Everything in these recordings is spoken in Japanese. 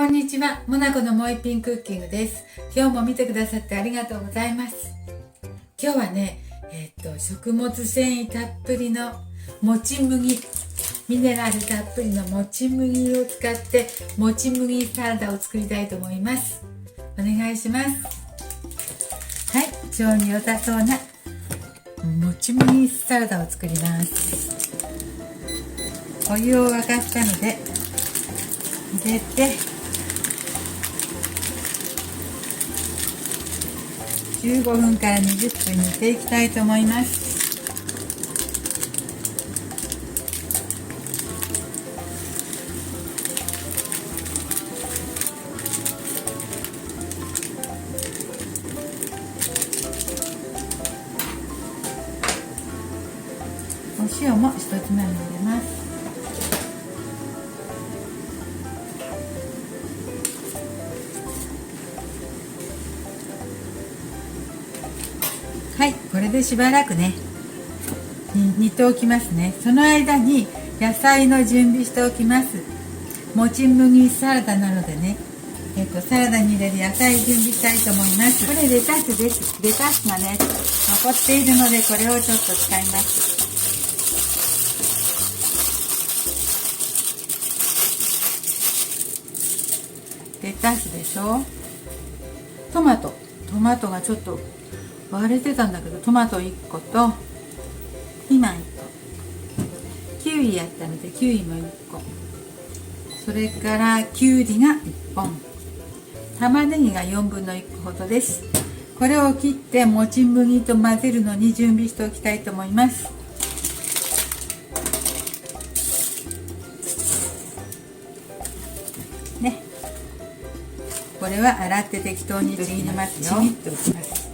んにちは、モナコのもう一品クッキングです。今日も見てくださってありがとうございます。今日はね、食物繊維たっぷりのもち麦、ミネラルたっぷりのもち麦を使ってもち麦サラダを作りたいと思います。お願いします。はい、腸に良さそうなもち麦サラダを作ります。お湯を沸かしたので入れて15分から20分煮ていきたいと思います。お塩も一つまみ入れます。はい、これでしばらくね煮ておきますね。その間に野菜の準備しておきます。もち麦サラダなのでね、サラダに入れる野菜準備したいと思います。これレタスです。レタスがね残っているのでこれをちょっと使います。レタスでしょ。トマトがちょっと割れてたんだけど、トマト1個とピーマン1個、キウイやったのでキウイも1個、それからきゅうりが1本、玉ねぎが4分の1個ほどです。これを切ってもち麦と混ぜるのに準備しておきたいと思います。ね、これは洗って適当に入れますよ。ちぎっておきます。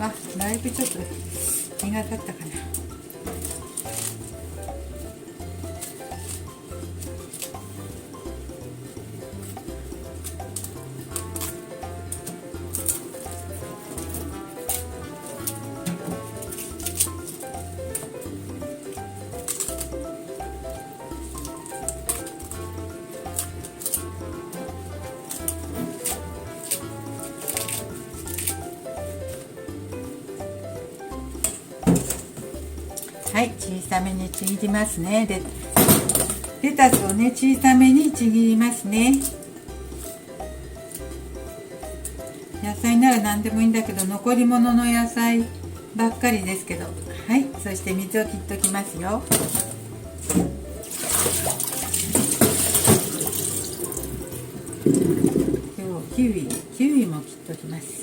わ、だいぶちょっと身が立ったかな。はい、小さめにちぎりますね。レタスをね小さめにちぎりますね。野菜なら何でもいいんだけど、残り物の野菜ばっかりですけど、はい、そして水を切っておきますよ。今日キウイも切っておきます。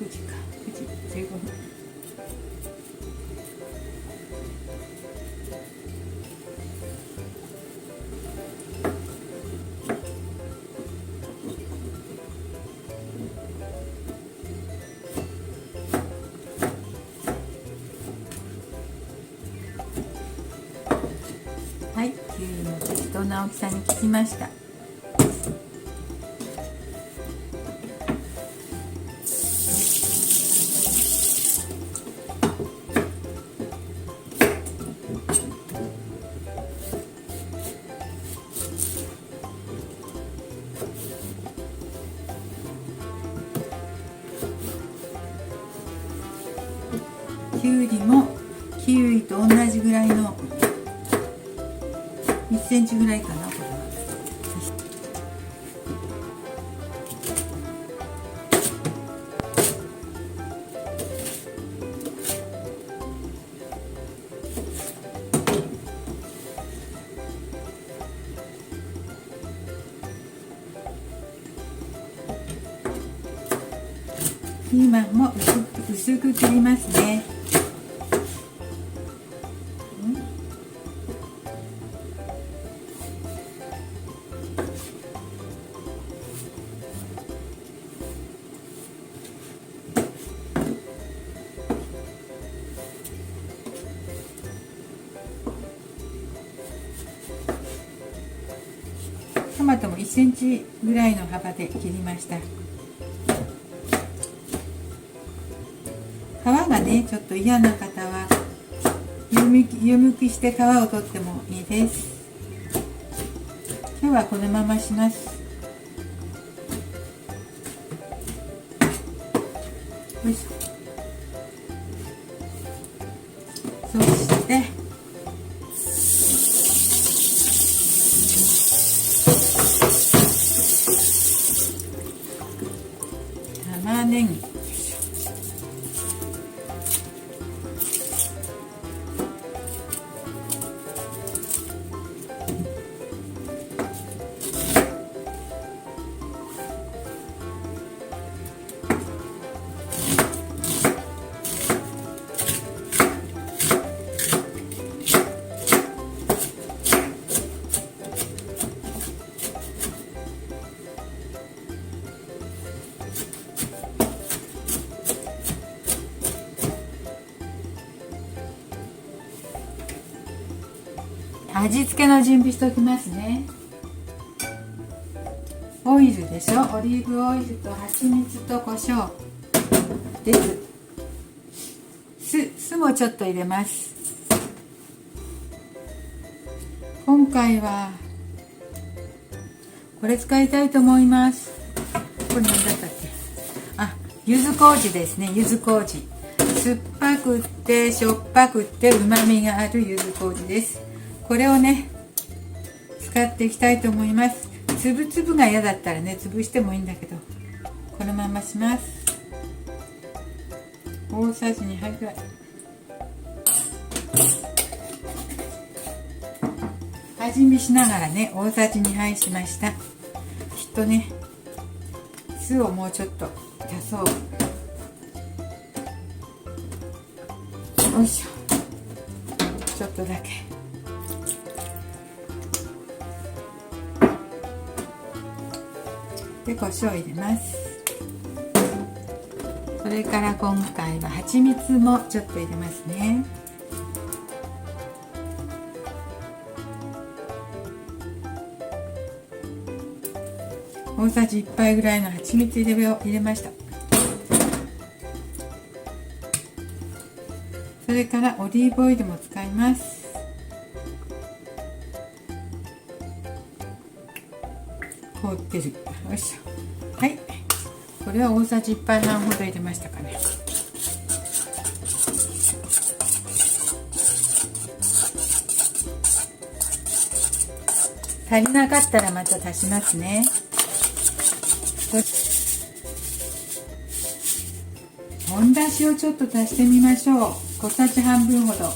9時か、9時15分。はい、キウイも適当な大きさに切りました。きゅうりもキウイと同じぐらいの1センチぐらいかな。これはピーマンも薄く切りますね。トマトも1センチぐらいの幅で切りました。皮がねちょっと嫌な方は湯むきして皮を取ってもいいです。日はこのままします。よいしょ。そして玉ねぎ、味付けの準備しておきますね。オイルでしょ。オリーブオイルと蜂蜜と胡椒です。酢もちょっと入れます。今回はこれ使いたいと思います。これ何だったっけ。柚子麹ですね。柚子麹、酸っぱくってしょっぱくってうまみがある柚子麹です。これをね使っていきたいと思います。粒々が嫌だったらね潰してもいいんだけど、このままします。大さじ2杯ぐらい。味見しながらね大さじ2杯しました。きっとね酢をもうちょっと足そう。よいしょ。ちょっとだけ。で胡椒入れます。それから今回は蜂蜜もちょっと入れますね。大さじ1杯ぐらいの蜂蜜入れました。それからオリーブオイルも使います。凍ってる。よいしょ。はい、これは大さじ1杯半ほど入れましたかね。足りなかったらまた足しますね。本だしをちょっと足してみましょう。小さじ半分ほど。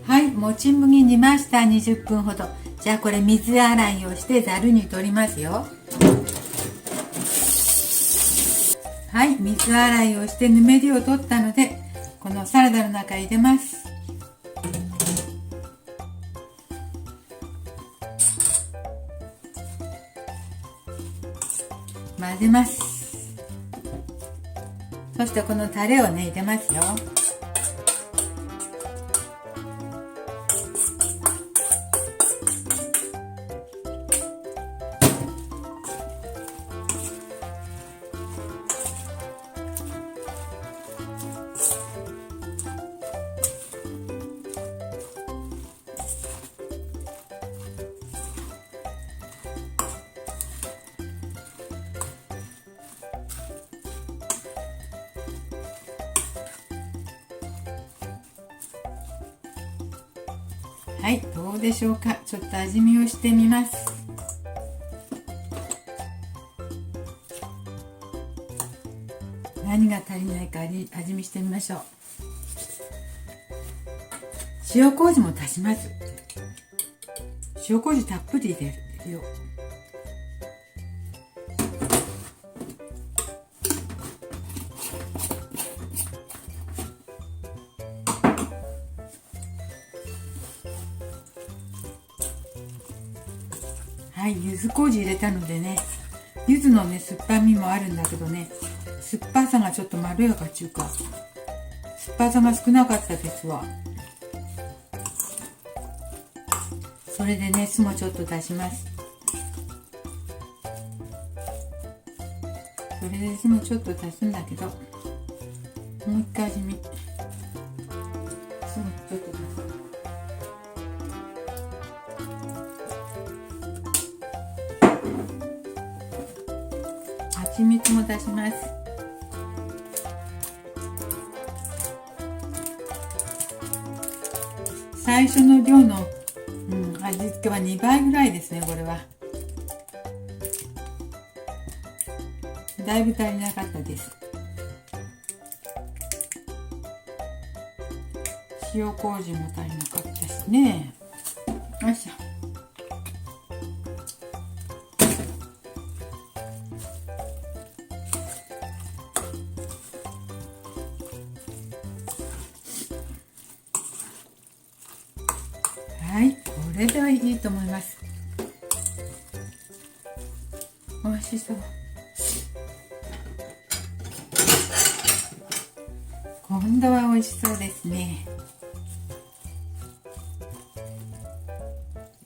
はい、もち麦煮ました。20分ほど。じゃあこれ水洗いをしてざるに取りますよ。はい、水洗いをしてぬめりを取ったのでこのサラダの中へ入れます。混ぜます。そしてこのタレをね入れますよ。はい、どうでしょうか。ちょっと味見をしてみます。何が足りないか味見してみましょう。塩麹も足します。塩麹たっぷり入れるよ。はい、柚子麹入れたのでね、柚子のね酸っぱみもあるんだけどね、酸っぱさがちょっとまろやかっていうか、酸っぱさが少なかったですわ。それでね酢もちょっと足します。それで酢もちょっと足すんだけど、もう一回味見。ちょっと出す。蜂蜜も出します。最初の量の、味付けは2倍ぐらいですね。これはだいぶ足りなかったです。塩麹も足りなかったしね。よいしょ。はい、これではいいと思います。美味しそう。今度は美味しそうですね。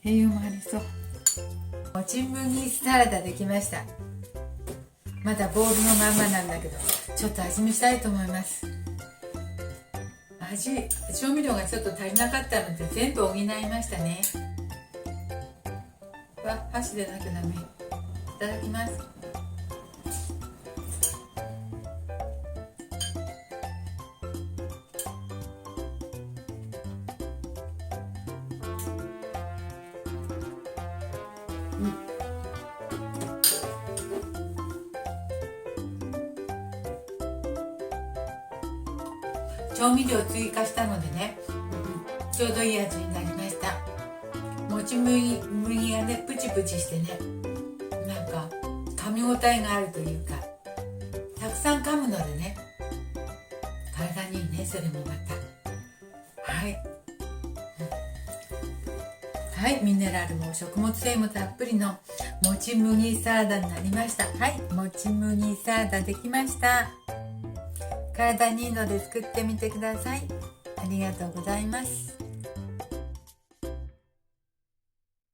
栄養もありそう。もち麦サラダできました。まだボウルのまんまなんだけど、ちょっと味見したいと思います。調味料がちょっと足りなかったので全部補いましたね。箸でなきゃダメ。いただきます。調味料を追加したのでね、ちょうどいい味になりました。もち麦がね、プチプチしてね、なんか噛み応えがあるというか、たくさん噛むのでね、体にいいね。それもまたはい、ミネラルも食物繊維もたっぷりのもち麦サラダになりました。はい、もち麦サラダできました。体にいいので作ってみてください。ありがとうございます。